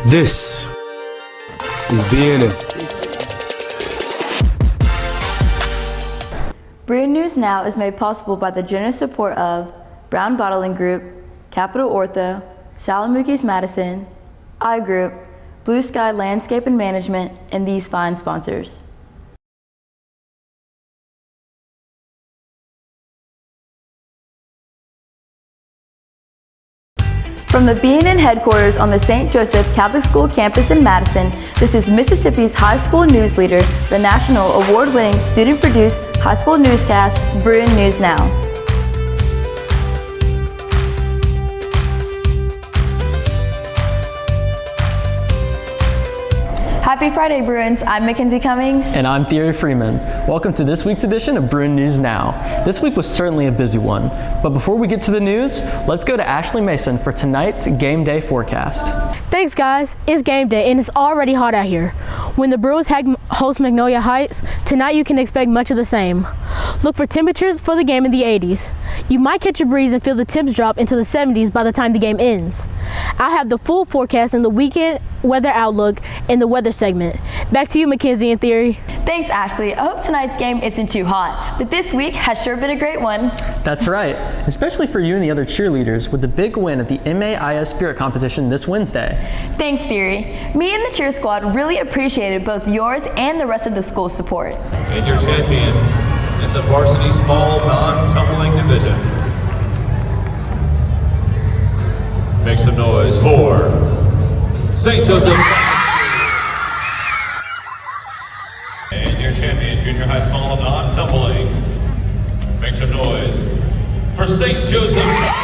This is BNN. Bruin News Now is made possible by the generous support of Brown Bottling Group, Capital Ortho, Salamukis Madison, iGroup, Blue Sky Landscape and Management, and these fine sponsors. From the BNN headquarters on the St. Joseph Catholic School campus in Madison, this is Mississippi's high school news leader, the national award-winning student-produced high school newscast, Bruin News Now. Happy Friday, Bruins. I'm Mackenzie Cummings. And I'm Thierry Freeman. Welcome to this week's edition of Bruin News Now. This week was certainly a busy one, but before we get to the news, let's go to Ashley Mason for tonight's game day forecast. Thanks, guys. It's game day, and it's already hot out here. When the Bruins host Magnolia Heights, tonight you can expect much of the same. Look for temperatures for the game in the 80s. You might catch a breeze and feel the temps drop into the 70s by the time the game ends. I have the full forecast in the weekend weather outlook in the weather segment. Back to you, Mackenzie and Thierry. Thanks, Ashley. I hope tonight's game isn't too hot, but this week has sure been a great one. That's right, especially for you and the other cheerleaders with the big win at the MAIS Spirit Competition this Wednesday. Thanks, Thierry. Me and the cheer squad really appreciated both yours and the rest of the school's support. And your champion in the varsity small non-tumbling division. Make some noise for St. Joseph. And your champion, junior high small non-tumbling. Make some noise for St. Joseph.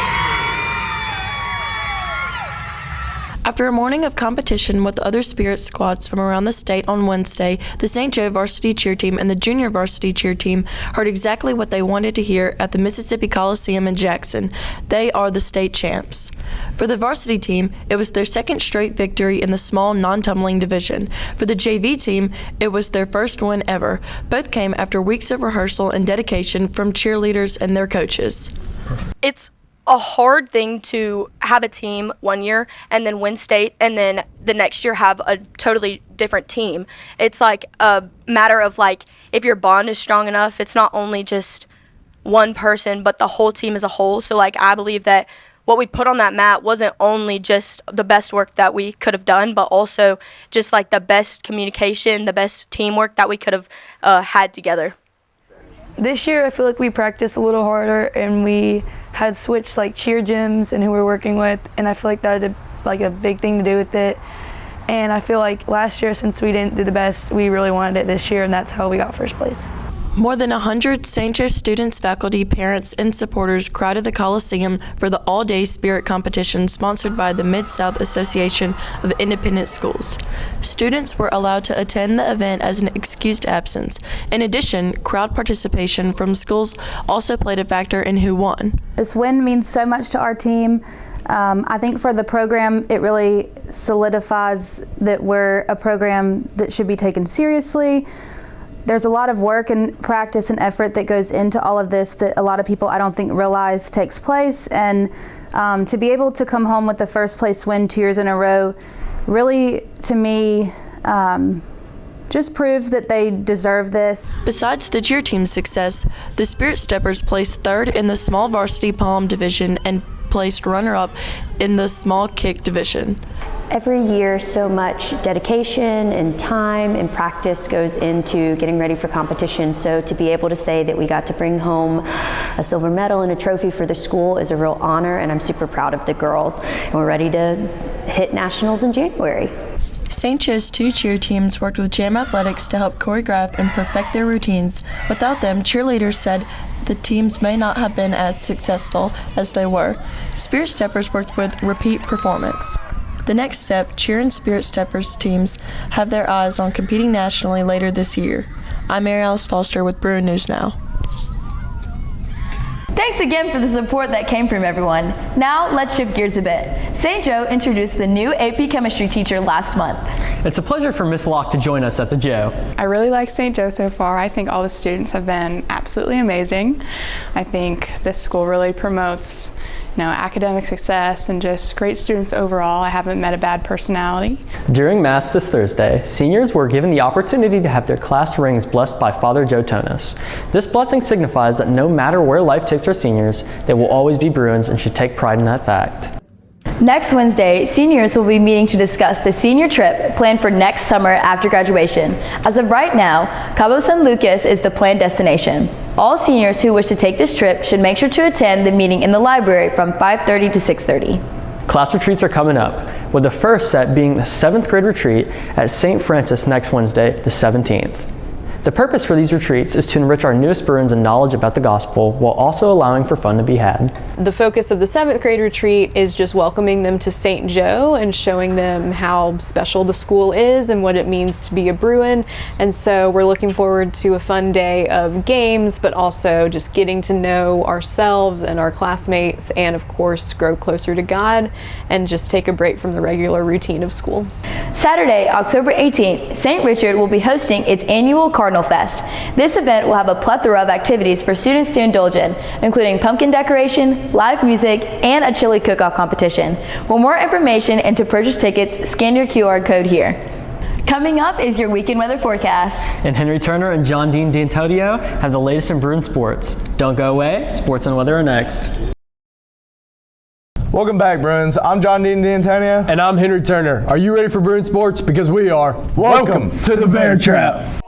After a morning of competition with other Spirit squads from around the state on Wednesday, the St. Joe varsity cheer team and the junior varsity cheer team heard exactly what they wanted to hear at the Mississippi Coliseum in Jackson. They are the state champs. For the varsity team, it was their second straight victory in the small non-tumbling division. For the JV team, it was their first win ever. Both came after weeks of rehearsal and dedication from cheerleaders and their coaches. It's a hard thing to have a team one year and then win state and then the next year have a totally different team. It's like a matter of like if your bond is strong enough, it's not only just one person but the whole team as a whole. So like I believe that what we put on that mat wasn't only just the best work that we could have done, but also just like the best communication, the best teamwork that we could have had together. This year I feel like we practiced a little harder and we had switched like cheer gyms and who we're working with, and I feel like that had like a big thing to do with it. And I feel like last year, since we didn't do the best, we really wanted it this year, and that's how we got first place. More than 100 St. Joe students, faculty, parents, and supporters crowded the Coliseum for the all-day spirit competition sponsored by the Mid-South Association of Independent Schools. Students were allowed to attend the event as an excused absence. In addition, crowd participation from schools also played a factor in who won. This win means so much to our team. I think for the program, it really solidifies that we're a program that should be taken seriously. There's a lot of work and practice and effort that goes into all of this that a lot of people I don't think realize takes place, and to be able to come home with the first place win 2 years in a row really, to me, just proves that they deserve this. Besides the cheer team's success, the Spirit Steppers placed third in the small varsity pom division and placed runner-up in the small kick division. Every year, so much dedication and time and practice goes into getting ready for competition. So to be able to say that we got to bring home a silver medal and a trophy for the school is a real honor, and I'm super proud of the girls. And we're ready to hit nationals in January. St. Joe's two cheer teams worked with Jam Athletics to help choreograph and perfect their routines. Without them, cheerleaders said the teams may not have been as successful as they were. Spirit Steppers worked with repeat performance. The next step, Cheer and Spirit Steppers teams have their eyes on competing nationally later this year. I'm Mary Alice Foster with Bruin News Now. Thanks again for the support that came from everyone. Now let's shift gears a bit. St. Joe introduced the new AP chemistry teacher last month. It's a pleasure for Miss Locke to join us at the Joe. I really like St. Joe so far. I think all the students have been absolutely amazing. I think this school really promotes academic success and just great students overall. I haven't met a bad personality. During Mass this Thursday, seniors were given the opportunity to have their class rings blessed by Father Joe Tonis. This blessing signifies that no matter where life takes our seniors, they will always be Bruins and should take pride in that fact. Next Wednesday, seniors will be meeting to discuss the senior trip planned for next summer after graduation. As of right now, Cabo San Lucas is the planned destination. All seniors who wish to take this trip should make sure to attend the meeting in the library from 5:30 to 6:30. Class retreats are coming up, with the first set being the 7th grade retreat at St. Francis next Wednesday, the 17th. The purpose for these retreats is to enrich our newest Bruins in knowledge about the gospel while also allowing for fun to be had. The focus of the 7th grade retreat is just welcoming them to St. Joe and showing them how special the school is and what it means to be a Bruin. And so we're looking forward to a fun day of games, but also just getting to know ourselves and our classmates and of course grow closer to God and just take a break from the regular routine of school. Saturday, October 18th, St. Richard will be hosting its annual Cardinal Fest. This event will have a plethora of activities for students to indulge in, including pumpkin decoration, live music, and a chili cook-off competition. For more information and to purchase tickets, scan your QR code here. Coming up is your weekend weather forecast. And Henry Turner and John Dean D'Antonio have the latest in Bruin sports. Don't go away, sports and weather are next. Welcome back, Bruins. I'm John Dean D'Antonio. And I'm Henry Turner. Are you ready for Bruin sports? Because we are. Welcome to the Bear Trap.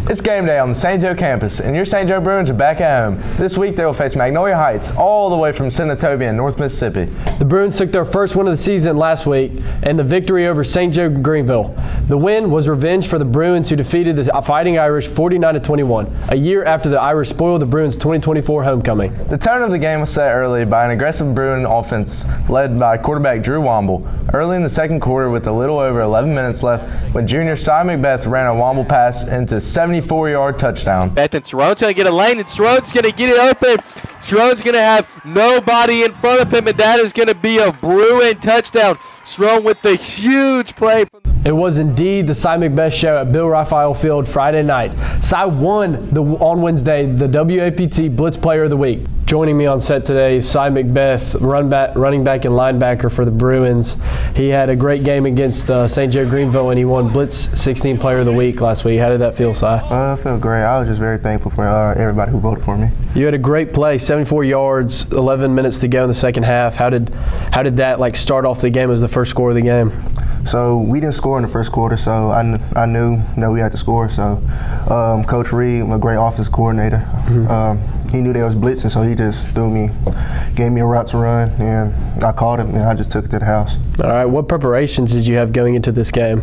It's game day on the St. Joe campus, and your St. Joe Bruins are back at home. This week they will face Magnolia Heights, all the way from Senatobia in North Mississippi. The Bruins took their first win of the season last week and the victory over St. Joe Greenville. The win was revenge for the Bruins, who defeated the Fighting Irish 49-21, a year after the Irish spoiled the Bruins' 2024 homecoming. The tone of the game was set early by an aggressive Bruin offense led by quarterback Drew Womble. Early in the second quarter, with a little over 11 minutes left, when junior Cy McBeth ran a Womble pass into 74-yard touchdown. And Cerrone's going to get a lane, and Cerrone's going to get it open. Cerrone's going to have nobody in front of him, and that is going to be a Bruin touchdown. Cerrone with the huge play. It was indeed the Cy McBeth show at Bill Raphael Field Friday night. Cy won on Wednesday the WAPT Blitz Player of the Week. Joining me on set today is Cy McBeth, running back and linebacker for the Bruins. He had a great game against St. Joe Greenville, and he won Blitz 16 Player of the Week last week. How did that feel, Cy? I felt great. I was just very thankful for everybody who voted for me. You had a great play, 74 yards, 11 minutes to go in the second half. How did that start off the game as the first score of the game? So we didn't score in the first quarter, so I knew that we had to score. So Coach Reed, a great offensive coordinator, he knew they was blitzing, so he just gave me a route to run, and I caught him, and I just took it to the house. All right, what preparations did you have going into this game?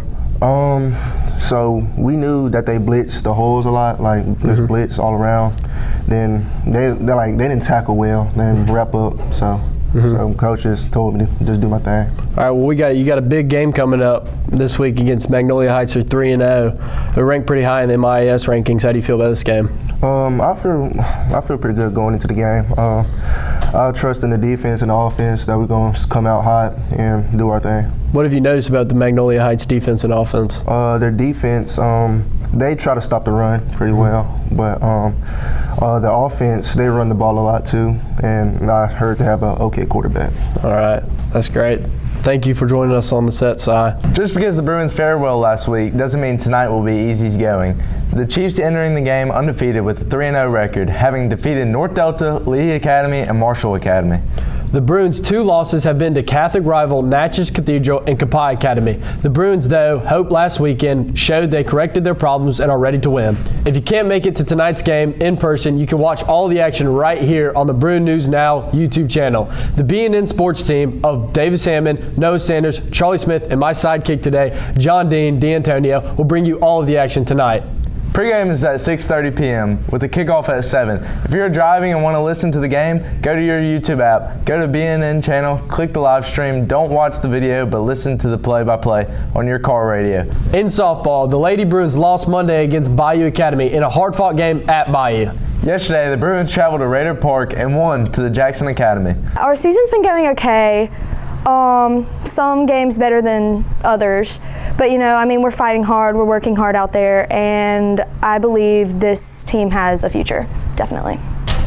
So we knew that they blitzed the holes a lot, just blitz all around. Then they didn't tackle well, then wrap up, so. So coach just told me to just do my thing. All right, well, you got a big game coming up this week against Magnolia Heights. They're 3-0. They're ranked pretty high in the MIAS rankings. How do you feel about this game? I feel pretty good going into the game. I trust in the defense and the offense that we're going to come out hot and do our thing. What have you noticed about the Magnolia Heights defense and offense? Their defense, they try to stop the run pretty well, but the offense, they run the ball a lot too, and I heard they have an okay quarterback. All right, that's great. Thank you for joining us on the set, Cy. Just because the Bruins fared well last week doesn't mean tonight will be easy going. The Chiefs entering the game undefeated with a 3-0 record, having defeated North Delta, Lee Academy, and Marshall Academy. The Bruins' 2 losses have been to Catholic rival Natchez Cathedral and Copiah Academy. The Bruins, though, hoped last weekend showed they corrected their problems and are ready to win. If you can't make it to tonight's game in person, you can watch all the action right here on the Bruin News Now YouTube channel. The B&N sports team of Davis Hammond, Noah Sanders, Charlie Smith, and my sidekick today, John Dean D'Antonio, will bring you all of the action tonight. Pre-game is at 6:30 p.m. with the kickoff at 7. If you're driving and want to listen to the game, go to your YouTube app, go to BNN channel, click the live stream. Don't watch the video, but listen to the play-by-play on your car radio. In softball, the Lady Bruins lost Monday against Bayou Academy in a hard-fought game at Bayou. Yesterday, the Bruins traveled to Raider Park and won to the Jackson Academy. Our season's been going okay. Some games better than others, but we're fighting hard, we're working hard out there, and I believe this team has a future, definitely.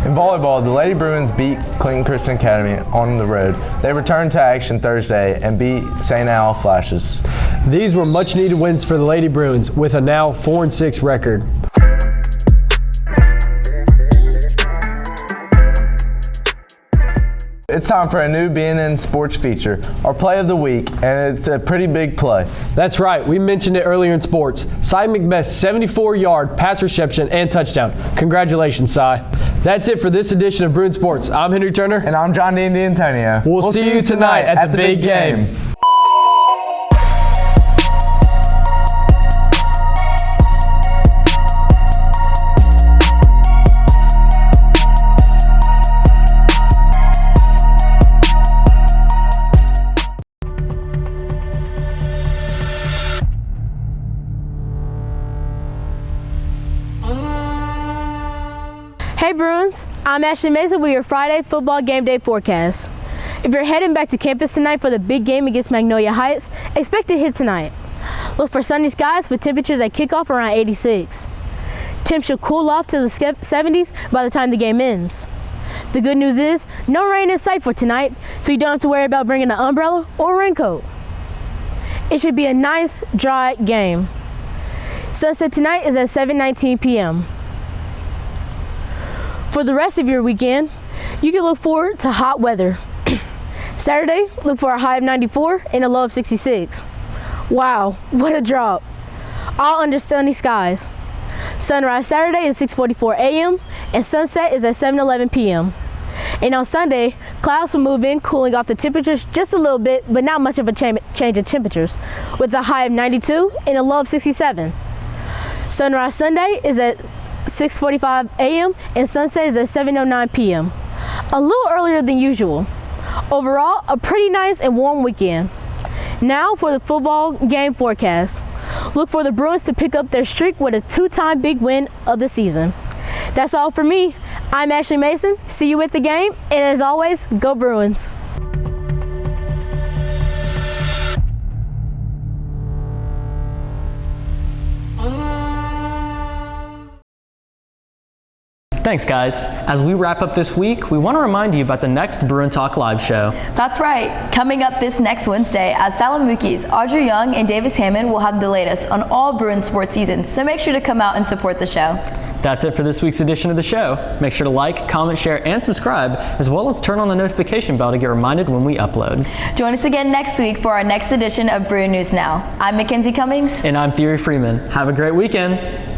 In volleyball, the Lady Bruins beat Clinton Christian Academy on the road. They returned to action Thursday and beat St. Al Flashes. These were much needed wins for the Lady Bruins with a now 4-6 record. It's time for a new BNN Sports feature, our play of the week, and it's a pretty big play. That's right, we mentioned it earlier in sports. Cy McBeth's 74-yard pass reception and touchdown. Congratulations, Cy. That's it for this edition of Bruin Sports. I'm Henry Turner. And I'm John D'Antonio. We'll see you tonight at the big game. Hey Bruins, I'm Ashley Mason with your Friday football game day forecast. If you're heading back to campus tonight for the big game against Magnolia Heights, expect a hit tonight. Look for sunny skies with temperatures at kickoff around 86. Temps should cool off to the 70s by the time the game ends. The good news is, no rain in sight for tonight, so you don't have to worry about bringing an umbrella or raincoat. It should be a nice, dry game. Sunset tonight is at 7:19 p.m. For the rest of your weekend, you can look forward to hot weather. Saturday, look for a high of 94 and a low of 66. Wow, what a drop. All under sunny skies. Sunrise Saturday is 6:44 a.m. and sunset is at 7:11 p.m. And on Sunday, clouds will move in, cooling off the temperatures just a little bit, but not much of a change in temperatures, with a high of 92 and a low of 67. Sunrise Sunday is at 6:45 a.m. and sunset is at 7:09 p.m. A little earlier than usual. Overall, a pretty nice and warm weekend. Now for the football game forecast. Look for the Bruins to pick up their streak with a 2-time big win of the season. That's all for me. I'm Ashley Mason. See you at the game, and as always, go Bruins. Thanks, guys. As we wrap up this week, we want to remind you about the next Bruin Talk Live show. That's right. Coming up this next Wednesday at Salamukis, Audrey Young and Davis Hammond will have the latest on all Bruin sports seasons, so make sure to come out and support the show. That's it for this week's edition of the show. Make sure to like, comment, share, and subscribe, as well as turn on the notification bell to get reminded when we upload. Join us again next week for our next edition of Bruin News Now. I'm Mackenzie Cummings. And I'm Thierry Freeman. Have a great weekend.